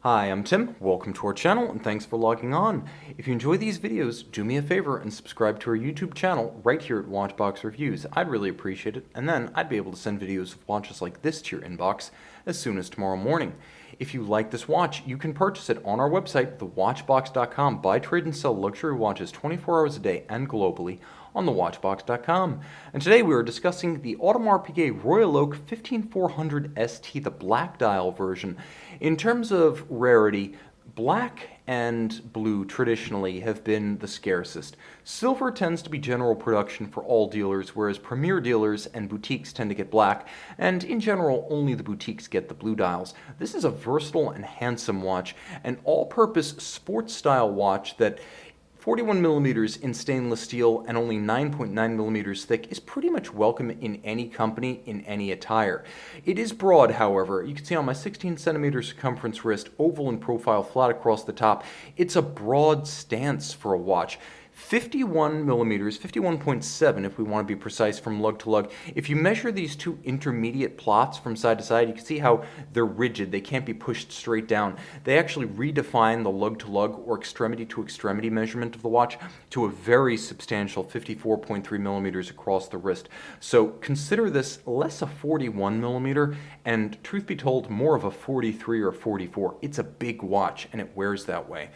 Hi, I'm Tim. Welcome to our channel and thanks for logging on. If you enjoy these videos, do me a favor and subscribe to our YouTube channel right here at Watchbox Reviews. I'd really appreciate it, and then I'd be able to send videos of watches like this to your inbox as soon as tomorrow morning. If you like this watch, you can purchase it on our website, thewatchbox.com. Buy, trade, and sell luxury watches 24 hours a day and globally on thewatchbox.com. And today we are discussing the Audemars Piguet Royal Oak 15400ST, the black dial version. In terms of rarity, black and blue traditionally have been the scarcest. Silver tends to be general production for all dealers, whereas premier dealers and boutiques tend to get black, and in general only the boutiques get the blue dials. This is a versatile and handsome watch, an all-purpose sports style watch that 41 millimeters in stainless steel and only 9.9 millimeters thick is pretty much welcome in any company, in any attire. It is broad, however. You can see on my 16 centimeter circumference wrist, oval in profile, flat across the top. It's a broad stance for a watch. 51 millimeters, 51.7 if we want to be precise, from lug to lug. If you measure these two intermediate plots from side to side, you can see how they're rigid. They can't be pushed straight down. They actually redefine the lug to lug or extremity to extremity measurement of the watch to a very substantial 54.3 millimeters across the wrist. So consider this less a 41 millimeter and, truth be told, more of a 43 or 44. It's a big watch and it wears that way.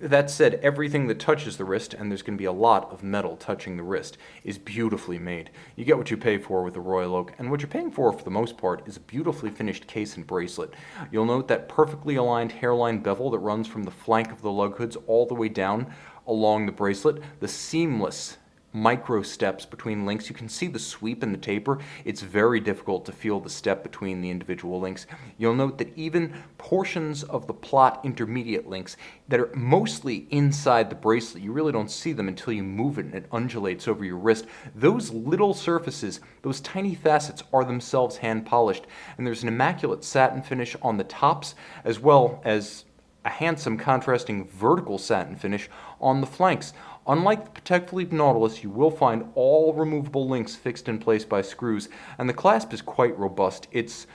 That said, everything that touches the wrist, and there's going to be a lot of metal touching the wrist, is beautifully made. You get what you pay for with the Royal Oak, and what you're paying for the most part, is a beautifully finished case and bracelet. You'll note that perfectly aligned hairline bevel that runs from the flank of the lug hoods all the way down along the bracelet, the seamless micro steps between links. You can see the sweep and the taper. It's very difficult to feel the step between the individual links. You'll note that even portions of the plot intermediate links that are mostly inside the bracelet, you really don't see them until you move it and it undulates over your wrist. Those little surfaces, those tiny facets, are themselves hand polished, and there's an immaculate satin finish on the tops as well as a handsome contrasting vertical satin finish on the flanks. Unlike the Patek Philippe Nautilus, you will find all removable links fixed in place by screws, and the clasp is quite robust. It's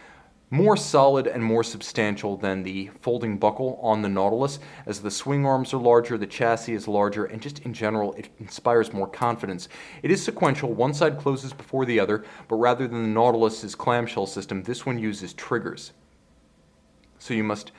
more solid and more substantial than the folding buckle on the Nautilus, as the swing arms are larger, the chassis is larger, and just in general it inspires more confidence. It is sequential. One side closes before the other, but rather than the Nautilus's clamshell system, this one uses triggers. So you must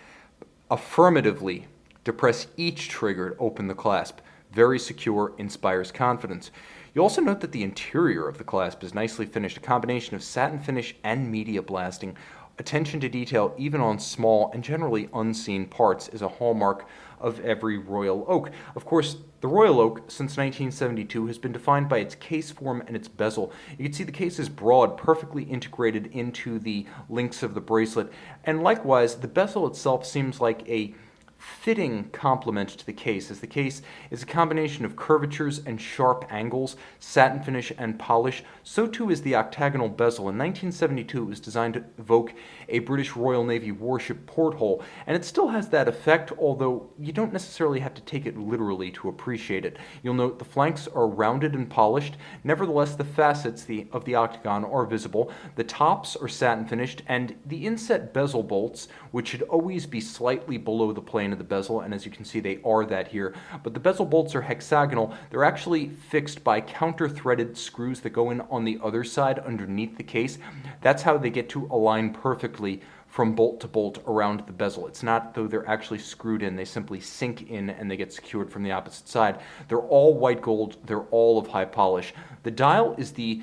affirmatively depress each trigger to open the clasp. Very secure, inspires confidence. You'll also note that the interior of the clasp is nicely finished, a combination of satin finish and media blasting. Attention to detail, even on small and generally unseen parts, is a hallmark of every Royal Oak. Of course, the Royal Oak, since 1972, has been defined by its case form and its bezel. You can see the case is broad, perfectly integrated into the links of the bracelet, and likewise, the bezel itself seems like a fitting complement to the case, as the case is a combination of curvatures and sharp angles, satin finish and polish. So too is the octagonal bezel. In 1972, it was designed to evoke a British Royal Navy warship porthole, and it still has that effect, although you don't necessarily have to take it literally to appreciate it. You'll note the flanks are rounded and polished. Nevertheless, the facets of the octagon are visible. The tops are satin finished, and the inset bezel bolts, which should always be slightly below the plane of the bezel, and as you can see they are that here, but the bezel bolts are hexagonal. They're actually fixed by counter-threaded screws that go in on the other side underneath the case. That's how they get to align perfectly from bolt to bolt around the bezel. It's not though they're actually screwed in, they simply sink in and they get secured from the opposite side. They're all white gold, they're all of high polish. The dial is the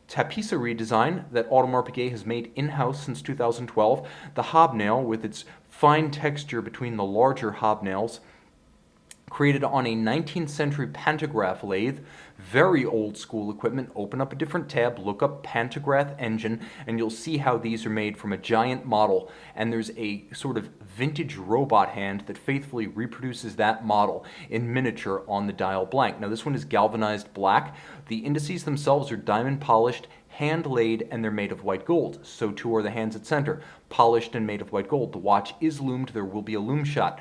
tapisserie design that Audemars Piguet has made in-house since 2012. The hobnail, with its fine texture between the larger hobnails, created on a 19th century pantograph lathe. Very old school equipment. Open up a different tab, look up pantograph engine, and you'll see how these are made from a giant model, and there's a sort of vintage robot hand that faithfully reproduces that model in miniature on the dial blank. Now this one is galvanized black. The indices themselves are diamond polished, hand laid, and they're made of white gold. So too are the hands at center, polished and made of white gold. The watch is loomed. There will be a loom shot.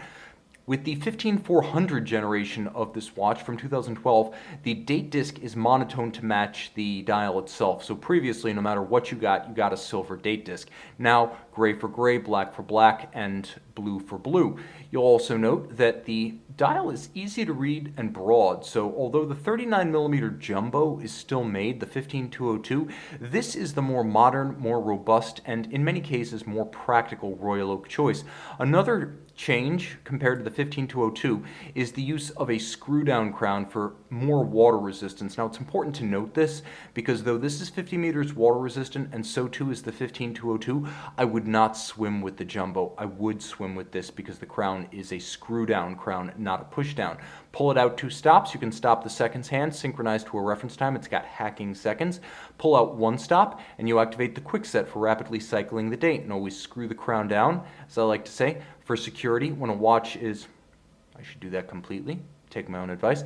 With the 15400 generation of this watch from 2012, the date disc is monotone to match the dial itself. So previously, no matter what you got a silver date disc. Now, gray for gray, black for black, and blue for blue. You'll also note that the dial is easy to read and broad. So although the 39mm jumbo is still made, the 15202, this is the more modern, more robust, and in many cases more practical Royal Oak choice. Another change compared to the 15202 is the use of a screw down crown for more water resistance. Now it's important to note this because though this is 50 meters water resistant and so too is the 15202, I would not swim with the jumbo. I would swim with this because the crown is a screw down crown, not a push down. Pull it out 2 stops. You can stop the seconds hand synchronized to a reference time. It's got hacking seconds. Pull out 1 stop and you activate the quick set for rapidly cycling the date, and always screw the crown down, as I like to say, for security when a watch is, I should do that completely, take my own advice,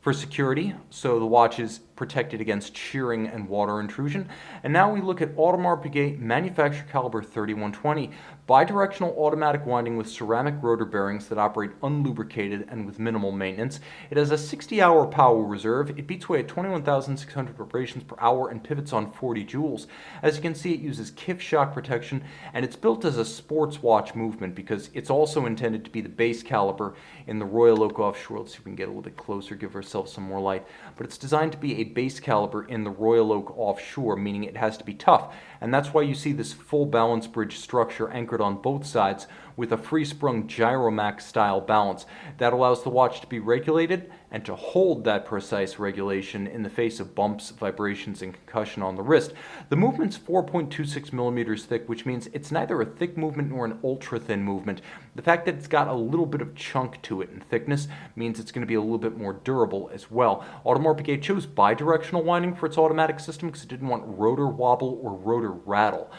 for security, so the watch is protected against shearing and water intrusion. And now we look at Audemars Piguet manufacturer caliber 3120, bidirectional automatic winding with ceramic rotor bearings that operate unlubricated and with minimal maintenance. It has a 60-hour power reserve. It beats away at 21,600 vibrations per hour and pivots on 40 joules. As you can see, it uses KIF shock protection, and it's built as a sports watch movement because it's also intended to be the base caliber in the Royal Oak offshore. Let's see if we can get a little bit closer, give ourselves some more light. But it's designed to be a base caliber in the Royal Oak offshore, meaning it has to be tough. And that's why you see this full balance bridge structure anchored on both sides with a free-sprung gyromax style balance that allows the watch to be regulated and to hold that precise regulation in the face of bumps, vibrations, and concussion on the wrist. The movement's 4.26 millimeters thick, which means it's neither a thick movement nor an ultra-thin movement. The fact that it's got a little bit of chunk to it in thickness means it's going to be a little bit more durable as well. Audemars Piguet chose bidirectional winding for its automatic system because it didn't want rotor wobble or rotor rattle.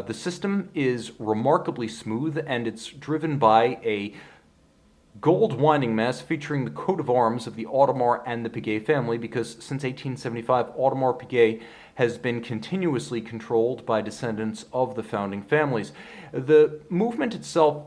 The system is remarkably smooth, and it's driven by a gold winding mass featuring the coat of arms of the Audemars and the Piguet family, because since 1875, Audemars Piguet has been continuously controlled by descendants of the founding families. The movement itself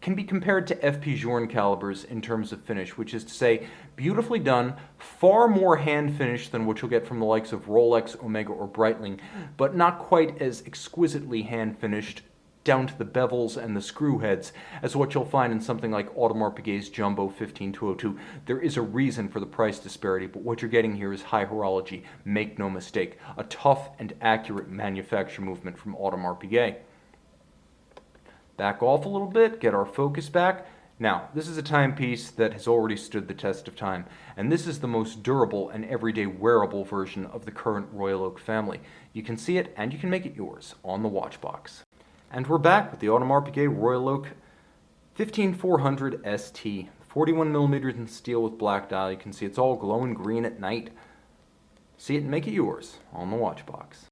can be compared to F.P. Journe calibers in terms of finish, which is to say, beautifully done, far more hand finish than what you'll get from the likes of Rolex, Omega, or Breitling, but not quite as exquisitely hand finished down to the bevels and the screw heads as what you'll find in something like Audemars Piguet's Jumbo 15202. There is a reason for the price disparity, but what you're getting here is high horology, make no mistake, a tough and accurate manufacture movement from Audemars Piguet. Back off a little bit, get our focus back. Now, this is a timepiece that has already stood the test of time, and this is the most durable and everyday wearable version of the current Royal Oak family. You can see it and you can make it yours on the watch box. And we're back with the Audemars Piguet Royal Oak 15400ST, 41mm in steel with black dial. You can see it's all glowing green at night. See it and make it yours on the watch box.